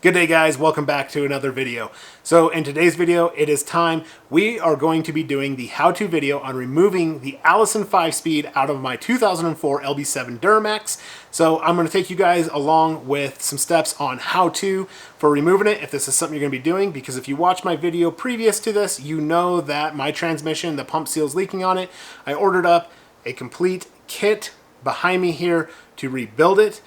Good day guys, welcome back to another video. So in today's video, it is time. We are going to be doing the how-to video on removing the Allison 5-speed out of my 2004 LB7 Duramax. So I'm going to take you guys along with some steps on how to for removing it, if this is something you're going to be doing, because if you watch my video previous to this, you know that my transmission, the pump seal is leaking on it. I ordered up a complete kit behind me here to rebuild it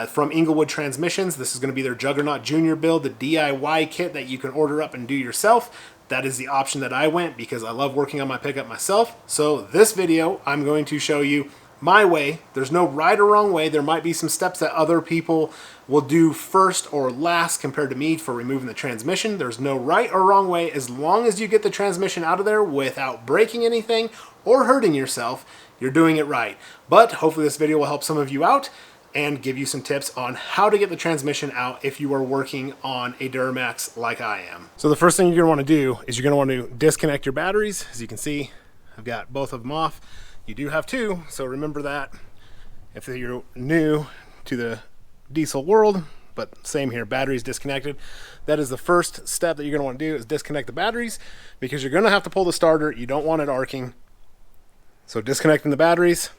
from Inglewood Transmissions. This is going to be their Juggernaut Junior build, the DIY kit that you can order up and do yourself. That is the option that I went because I love working on my pickup myself. So this video, I'm going to show you my way. There's no right or wrong way. There might be some steps that other people will do first or last compared to me for removing the transmission. There's no right or wrong way as long as you get the transmission out of there without breaking anything or hurting yourself. You're doing it right. But hopefully this video will help some of you out and give you some tips on how to get the transmission out if you are working on a Duramax like I am. So the first thing you're going to want to do is you're going to want to disconnect your batteries. As you can see, I've got both of them off. You do have two, so remember that if you're new to the diesel world. But same here, batteries disconnected. That is the first step that you're going to want to do, is disconnect the batteries, because you're going to have to pull the starter. You don't want it arcing. So disconnecting the batteries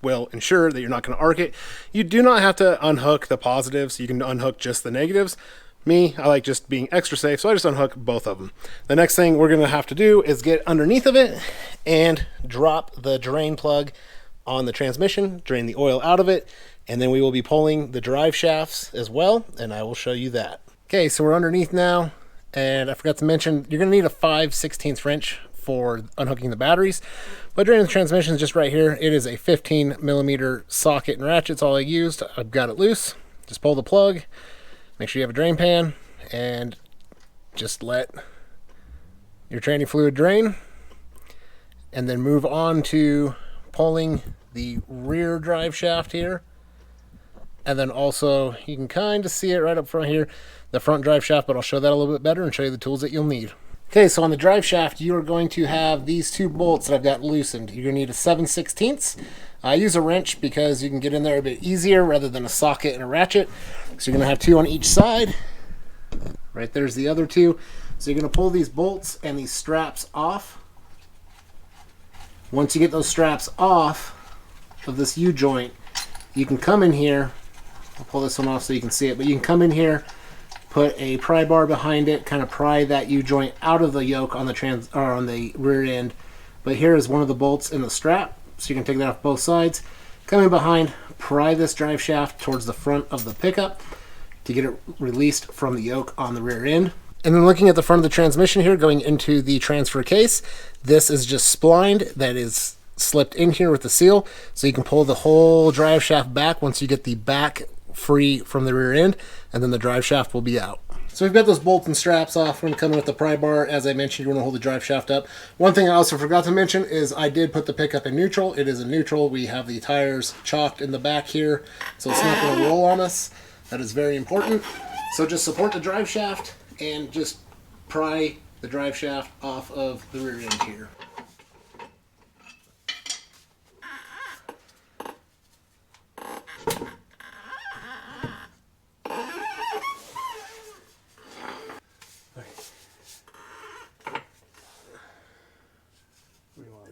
will ensure that you're not going to arc it. You do not have to unhook the positives. You can unhook just the negatives. Me, I like just being extra safe, so I just unhook both of them. The next thing we're going to have to do is get underneath of it and drop the drain plug on the transmission, drain the oil out of it, and then we will be pulling the drive shafts as well, and I will show you that. Okay, so we're underneath now, and I forgot to mention, you're going to need a 5/16 wrench for unhooking the batteries. But draining the transmission is just right here. It is a 15mm socket and ratchet. It's all I used. I've got it loose. Just pull the plug. Make sure you have a drain pan and just let your training fluid drain. And then move on to pulling the rear drive shaft here. And then also, you can kind of see it right up front here, the front drive shaft, but I'll show that a little bit better and show you the tools that you'll need. Okay, so on the drive shaft, you are going to have these two bolts that I've got loosened. You're going to need a 7/16. I use a wrench because you can get in there a bit easier rather than a socket and a ratchet. So you're going to have two on each side. Right there's the other two. So you're going to pull these bolts and these straps off. Once you get those straps off of this U-joint, you can come in here. I'll pull this one off so you can see it, but you can come in here, put a pry bar behind it, kind of pry that U-joint out of the yoke on the on the rear end. But here is one of the bolts in the strap, so you can take that off both sides. Come in behind, pry this drive shaft towards the front of the pickup to get it released from the yoke on the rear end. And then looking at the front of the transmission here, going into the transfer case, this is just splined that is slipped in here with the seal, so you can pull the whole drive shaft back once you get the back free from the rear end, and then the drive shaft will be out. So we've got those bolts and straps off. We're going to come in with the pry bar. As I mentioned, you want to hold the drive shaft up. One thing I also forgot to mention is I did put the pickup in neutral. It is in neutral. We have the tires chalked in the back here, so it's not going to roll on us. That is very important. So just support the drive shaft and just pry the drive shaft off of the rear end here.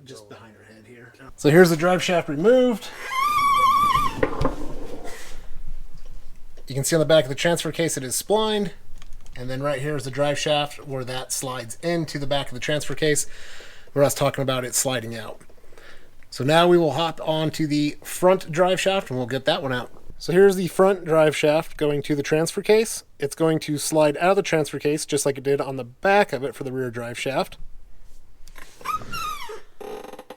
Just behind her head here. So here's the drive shaft removed. You can see on the back of the transfer case it is splined, and then right here is the drive shaft where that slides into the back of the transfer case where I was talking about it sliding out. So now we will hop on to the front drive shaft and we'll get that one out. So here's the front drive shaft going to the transfer case. It's going to slide out of the transfer case just like it did on the back of it for the rear drive shaft.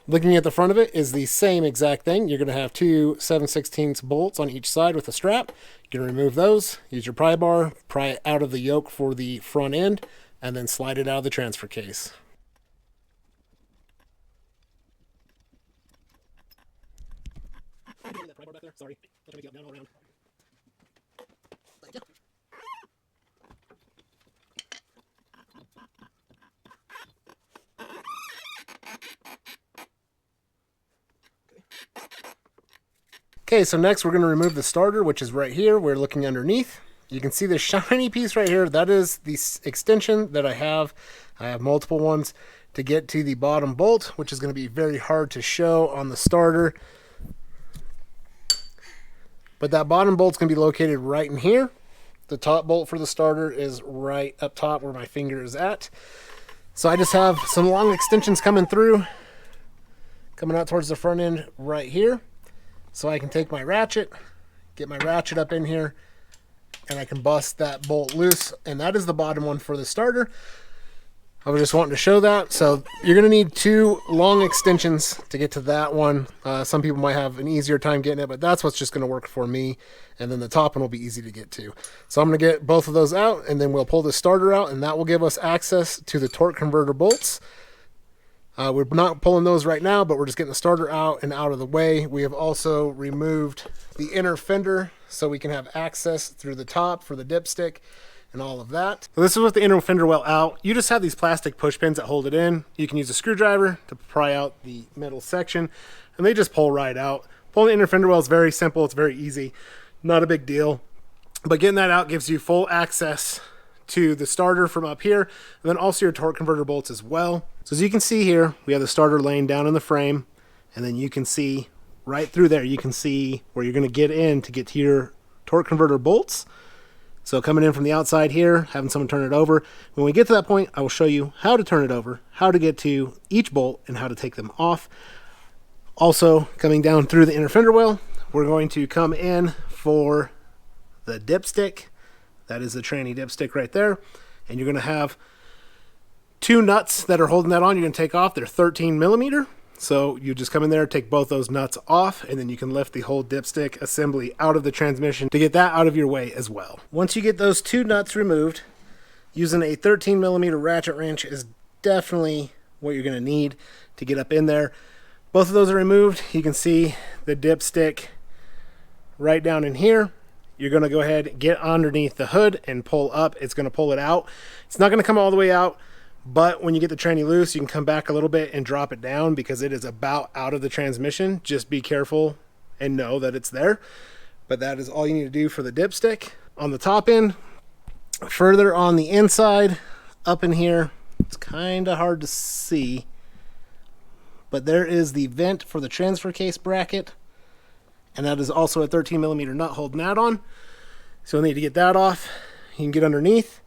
Looking at the front of it is the same exact thing. You're going to have two 7/16 bolts on each side with a strap. You're going to remove those, use your pry bar, pry it out of the yoke for the front end, and then slide it out of the transfer case. That pry bar back there. Sorry. I'm trying to get down all around. Okay, so next we're going to remove the starter, which is right here. We're looking underneath. You can see the shiny piece right here. That is the extension that I have. I have multiple ones to get to the bottom bolt, which is going to be very hard to show on the starter. But that bottom bolt's going to be located right in here. The top bolt for the starter is right up top where my finger is at. So I just have some long extensions coming through, coming out towards the front end right here. So I can take my ratchet, get my ratchet up in here, and I can bust that bolt loose. And that is the bottom one for the starter. I was just wanting to show that. So you're going to need 2 long extensions to get to that one. Some people might have an easier time getting it, but that's what's just going to work for me. And then the top one will be easy to get to. So I'm going to get both of those out, and then we'll pull the starter out, and that will give us access to the torque converter bolts. We're not pulling those right now, but we're just getting the starter out and out of the way. We have also removed the inner fender so we can have access through the top for the dipstick and all of that. So this is with the inner fender well out. You just have these plastic push pins that hold it in. You can use a screwdriver to pry out the metal section, and they just pull right out. Pulling the inner fender well is very simple. It's very easy. Not a big deal. But getting that out gives you full access to the starter from up here, and then also your torque converter bolts as well. So as you can see here, we have the starter laying down in the frame, and then you can see right through there, you can see where you're going to get in to get to your torque converter bolts. So coming in from the outside here, having someone turn it over. When we get to that point, I will show you how to turn it over, how to get to each bolt, and how to take them off. Also, coming down through the inner fender well, we're going to come in for the dipstick. That is the tranny dipstick right there. And you're going to have 2 nuts that are holding that on. You're going to take off. They're 13 millimeter. So you just come in there, take both those nuts off, and then you can lift the whole dipstick assembly out of the transmission to get that out of your way as well. Once you get those 2 nuts removed, using a 13 millimeter ratchet wrench is definitely what you're going to need to get up in there. Both of those are removed. You can see the dipstick right down in here. You're going to go ahead and get underneath the hood and pull up. It's going to pull it out. It's not going to come all the way out, but when you get the tranny loose, you can come back a little bit and drop it down because it is about out of the transmission. Just be careful and know that it's there. But that is all you need to do for the dipstick. On the top end, further on the inside, up in here, it's kind of hard to see, but there is the vent for the transfer case bracket, and that is also a 13 millimeter nut holding that on. So you'll need to get that off. You can get underneath.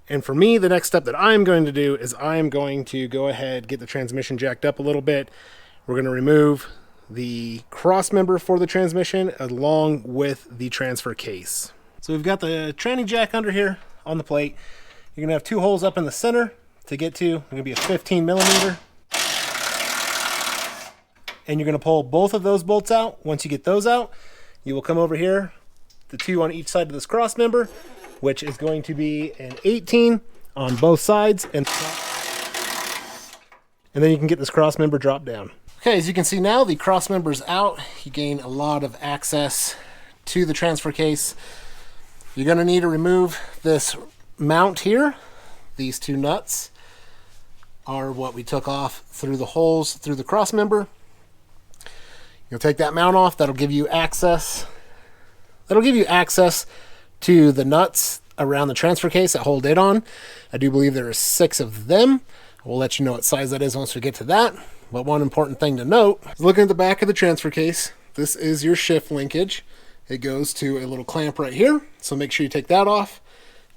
And for me, the next step that I'm going to do is I'm going to go ahead, get the transmission jacked up a little bit. We're going to remove the cross member for the transmission along with the transfer case. So we've got the tranny jack under here on the plate. You're going to have 2 holes up in the center to get to. It's going to be a 15 millimeter. And you're going to pull both of those bolts out. Once you get those out, you will come over here, the 2 on each side of this cross member, which is going to be an 18 on both sides, and then you can get this cross member dropped down. Okay, as you can see now, the cross member's out. You gain a lot of access to the transfer case. You're going to need to remove this mount here. These 2 nuts are what we took off through the holes through the cross member. You'll take that mount off. That'll give you access. That'll give you access to the nuts around the transfer case that hold it on. I do believe there are 6 of them. We'll let you know what size that is once we get to that. But one important thing to note is looking at the back of the transfer case. This is your shift linkage. It goes to a little clamp right here, so make sure you take that off.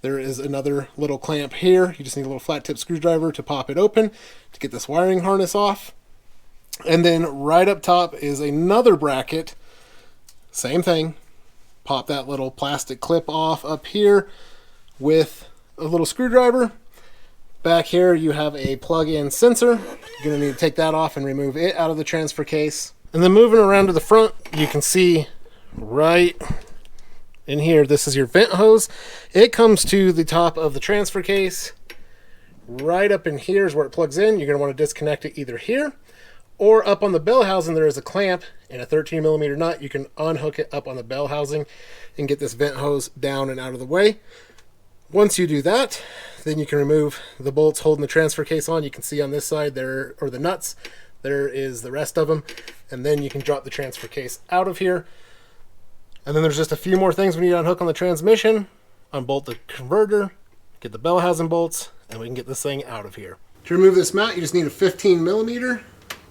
There is another little clamp here. You just need a little flat tip screwdriver to pop it open to get this wiring harness off. And then right up top is another bracket. Same thing. Pop that little plastic clip off up here with a little screwdriver. Back here you have a plug-in sensor. You're going to need to take that off and remove it out of the transfer case. And then moving around to the front, you can see right in here, this is your vent hose. It comes to the top of the transfer case. Right up in here is where it plugs in. You're going to want to disconnect it either here or up on the bell housing. There is a clamp and a 13 millimeter nut. You can unhook it up on the bell housing and get this vent hose down and out of the way. Once you do that, then you can remove the bolts holding the transfer case on. You can see on this side there, or the nuts, there is the rest of them. And then you can drop the transfer case out of here. And then there's just a few more things we need to unhook on the transmission. Unbolt the converter, get the bell housing bolts, and we can get this thing out of here. To remove this mount, you just need a 15 millimeter.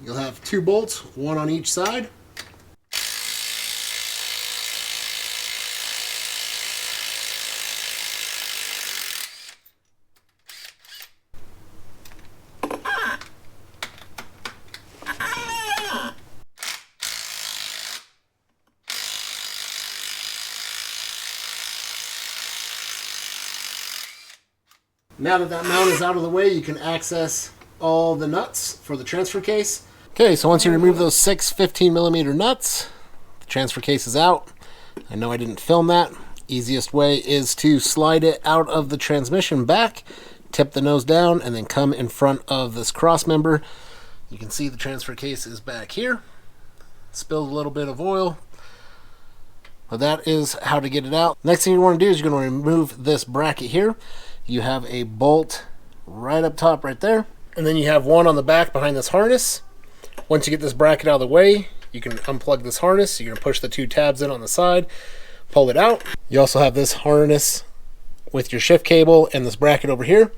You'll have 2 bolts, 1 on each side. Now that that mount is out of the way, you can access all the nuts for the transfer case. Okay, so once you remove those 6 15 millimeter nuts, the transfer case is out. I know I didn't film that. Easiest way is to slide it out of the transmission back, tip the nose down, and then come in front of this cross member. You can see the transfer case is back here. Spilled a little bit of oil. But that is how to get it out. Next thing you want to do is you're going to remove this bracket here. You have a bolt right up top right there. And then you have one on the back behind this harness. Once you get this bracket out of the way, you can unplug this harness. You're going to push the 2 tabs in on the side, pull it out. You also have this harness with your shift cable and this bracket over here.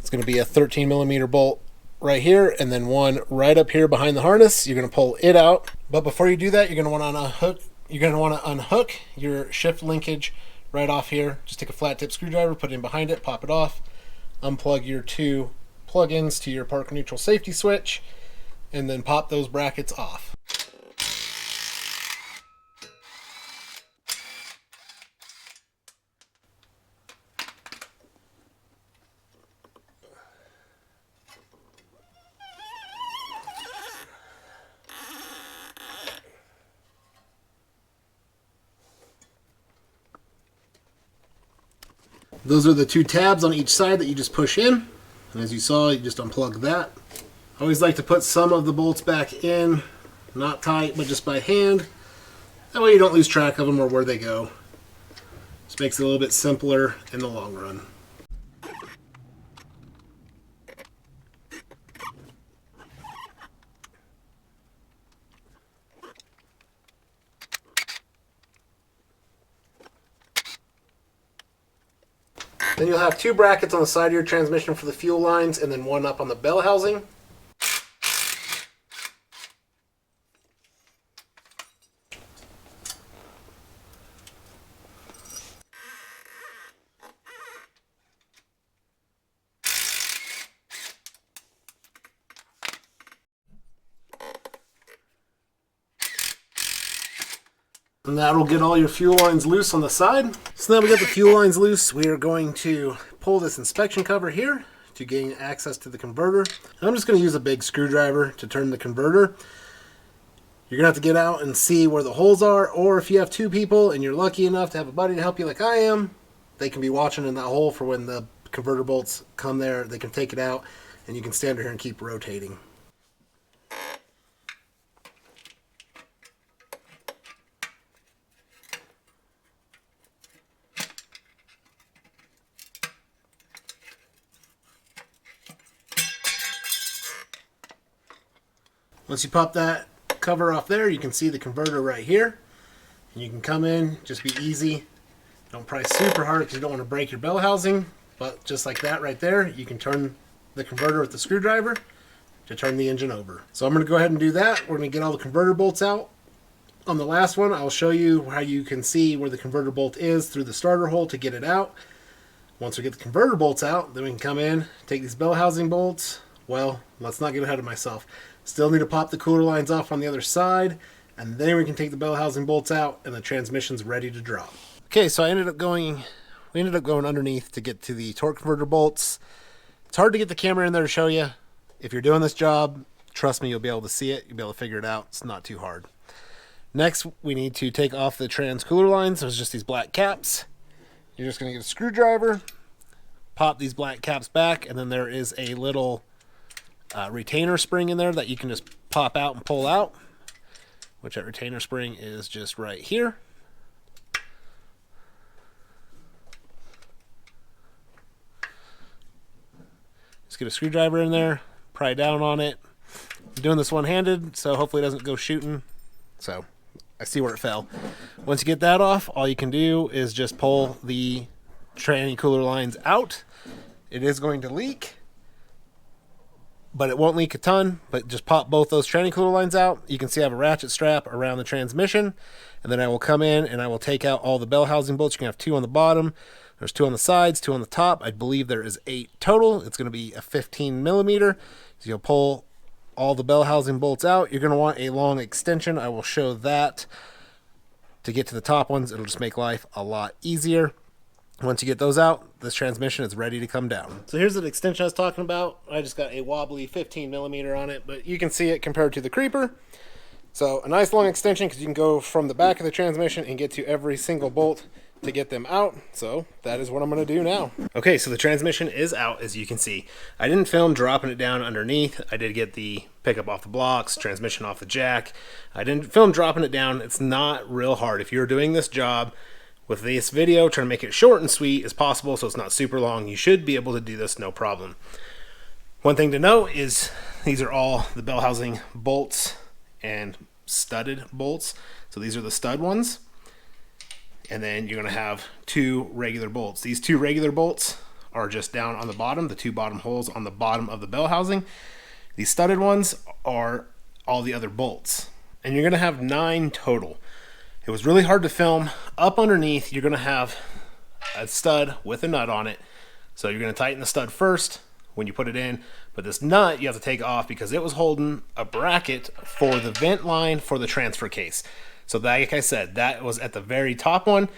It's going to be a 13 millimeter bolt right here, and then one right up here behind the harness. You're going to pull it out. But before you do that, you're going to want to unhook. You're going to want to unhook your shift linkage right off here. Just take a flat tip screwdriver, put it in behind it, pop it off, unplug your 2 plug-ins to your park neutral safety switch, and then pop those brackets off. Those are the 2 tabs on each side that you just push in. And as you saw, you just unplug that. I always like to put some of the bolts back in, not tight, but just by hand. That way you don't lose track of them or where they go. Just makes it a little bit simpler in the long run. Then you'll have 2 brackets on the side of your transmission for the fuel lines, and then 1 up on the bell housing. And that'll get all your fuel lines loose on the side. So now we got the fuel lines loose, we are going to pull this inspection cover here to gain access to the converter. And I'm just going to use a big screwdriver to turn the converter. You're going to have to get out and see where the holes are, or if you have 2 people and you're lucky enough to have a buddy to help you like I am, they can be watching in that hole for when the converter bolts come there. They can take it out and you can stand here and keep rotating. Once you pop that cover off there, you can see the converter right here. And you can come in, just be easy. Don't pry super hard because you don't want to break your bell housing. But just like that right there, you can turn the converter with the screwdriver to turn the engine over. So I'm going to go ahead and do that. We're going to get all the converter bolts out. On the last one, I'll show you how you can see where the converter bolt is through the starter hole to get it out. Once we get the converter bolts out, then we can come in, take these bell housing bolts. Well, let's not get ahead of myself. Still need to pop the cooler lines off on the other side, and then we can take the bell housing bolts out and the transmission's ready to drop. Okay, so we ended up going underneath to get to the torque converter bolts. It's hard to get the camera in there to show you. If you're doing this job, trust me, you'll be able to see it. You'll be able to figure it out. It's not too hard. Next, we need to take off the trans cooler lines. There's just these black caps. You're just going to get a screwdriver, pop these black caps back, and then there is a little retainer spring in there that you can just pop out and pull out, which that retainer spring is just right here. Just get a screwdriver in there, pry down on it. I'm doing this one-handed, so hopefully it doesn't go shooting. So I see where it fell. Once you get that off, all you can do is just pull the tranny cooler lines out. It is going to leak, but it won't leak a ton. But just pop both those tranny cooler lines out. You can see I have a ratchet strap around the transmission, and then I will come in and I will take out all the bell housing bolts. You can have 2 on the bottom. There's 2 on the sides, 2 on the top. I believe there is 8 total. It's going to be a 15 millimeter. So you'll pull all the bell housing bolts out. You're going to want a long extension. I will show that. To get to the top ones, it'll just make life a lot easier. Once you get those out, this transmission is ready to come down. So here's the extension I was talking about. I just got a wobbly 15 millimeter on it, but you can see it compared to the Creeper. So a nice long extension because you can go from the back of the transmission and get to every single bolt to get them out. So that is what I'm going to do now. Okay, so the transmission is out, as you can see. I didn't film dropping it down underneath. I did get the pickup off the blocks, transmission off the jack. I didn't film dropping it down. It's not real hard. If you're doing this job with this video, trying to make it short and sweet as possible so it's not super long, you should be able to do this no problem. One thing to note is these are all the bell housing bolts and studded bolts. So these are the stud ones. And then you're going to have 2 regular bolts. These 2 regular bolts are just down on the bottom, the 2 bottom holes on the bottom of the bell housing. These studded ones are all the other bolts. And you're going to have 9 total. It was really hard to film. Up underneath, you're going to have a stud with a nut on it. So you're going to tighten the stud first when you put it in. But this nut you have to take off because it was holding a bracket for the vent line for the transfer case. So that, like I said, that was at the very top one.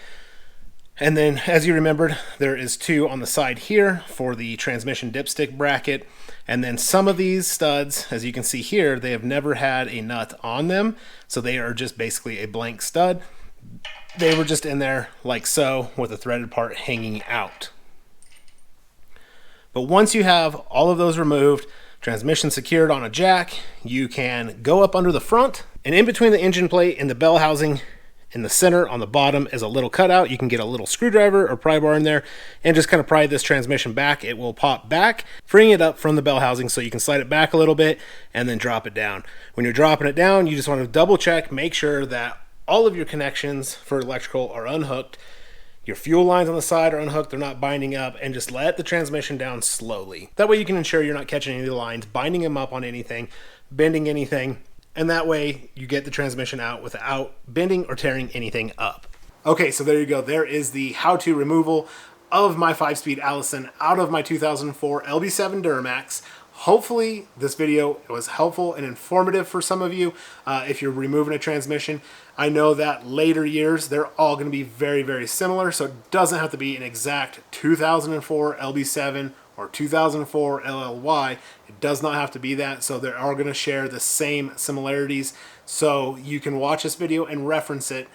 And then, as you remembered, there is 2 on the side here for the transmission dipstick bracket. And then some of these studs, as you can see here, they have never had a nut on them. So they are just basically a blank stud. They were just in there like so with the threaded part hanging out. But once you have all of those removed, transmission secured on a jack, you can go up under the front, and in between the engine plate and the bell housing in the center on the bottom is a little cutout. You can get a little screwdriver or pry bar in there and just kind of pry this transmission back. It will pop back, freeing it up from the bell housing so you can slide it back a little bit and then drop it down. When you're dropping it down, you just want to double check, make sure that all of your connections for electrical are unhooked. Your fuel lines on the side are unhooked, they're not binding up, and just let the transmission down slowly. That way you can ensure you're not catching any of the lines, binding them up on anything, bending anything, and that way you get the transmission out without bending or tearing anything up. Okay, so there you go. There is the how-to removal of my 5-speed Allison out of my 2004 LB7 Duramax. Hopefully this video was helpful and informative for some of you if you're removing a transmission. I know that later years, they're all going to be very, very similar, so it doesn't have to be an exact 2004 LB7 or 2004 LLY. It does not have to be that, so they are going to share the same similarities. So you can watch this video and reference it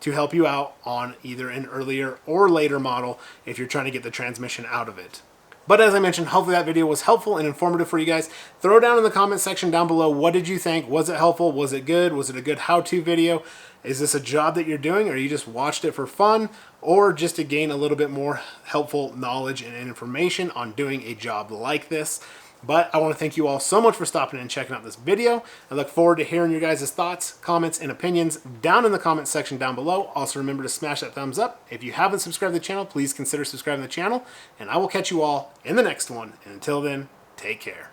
to help you out on either an earlier or later model if you're trying to get the transmission out of it. But as I mentioned, hopefully that video was helpful and informative for you guys. Throw down in the comment section down below, what did you think? Was it helpful? Was it good? Was it a good how-to video? Is this a job that you're doing, or you just watched it for fun, or just to gain a little bit more helpful knowledge and information on doing a job like this? But I want to thank you all so much for stopping in and checking out this video. I look forward to hearing your guys' thoughts, comments, and opinions down in the comment section down below. Also remember to smash that thumbs up. If you haven't subscribed to the channel, please consider subscribing to the channel, and I will catch you all in the next one. And until then, take care.